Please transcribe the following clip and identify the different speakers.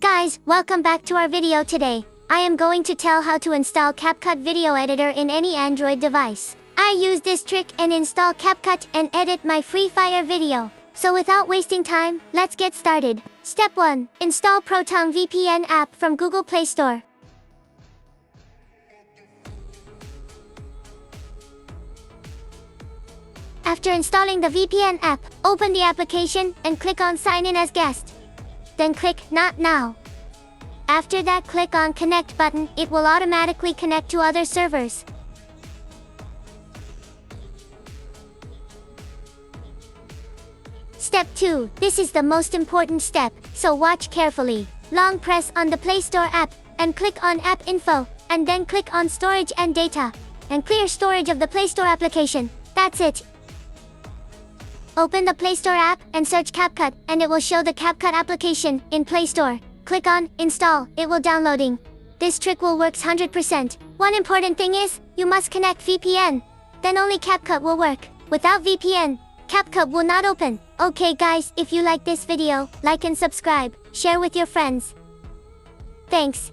Speaker 1: Guys, welcome back to our video today. I am going to tell how to install CapCut video editor in any Android device. I use this trick and install CapCut and edit my Free Fire video. So without wasting time, let's get started. Step 1. Install Proton VPN app from Google Play Store. After installing the VPN app, open the application and click on Sign in as guest. Then click Not Now. After that, click on Connect button. It will automatically connect to other servers. Step 2. This is the most important step, so watch carefully. Long press on the Play Store app and click on App Info, and then click on Storage and Data, and clear storage of the Play Store application. That's it. Open the Play Store app and search CapCut, and it will show the CapCut application in Play Store. Click on Install. It will downloading. This trick will work 100%. One important thing is, you must connect VPN. Then only CapCut will work. Without VPN, CapCut will not open. Okay guys, if you like this video, like and subscribe. Share with your friends. Thanks.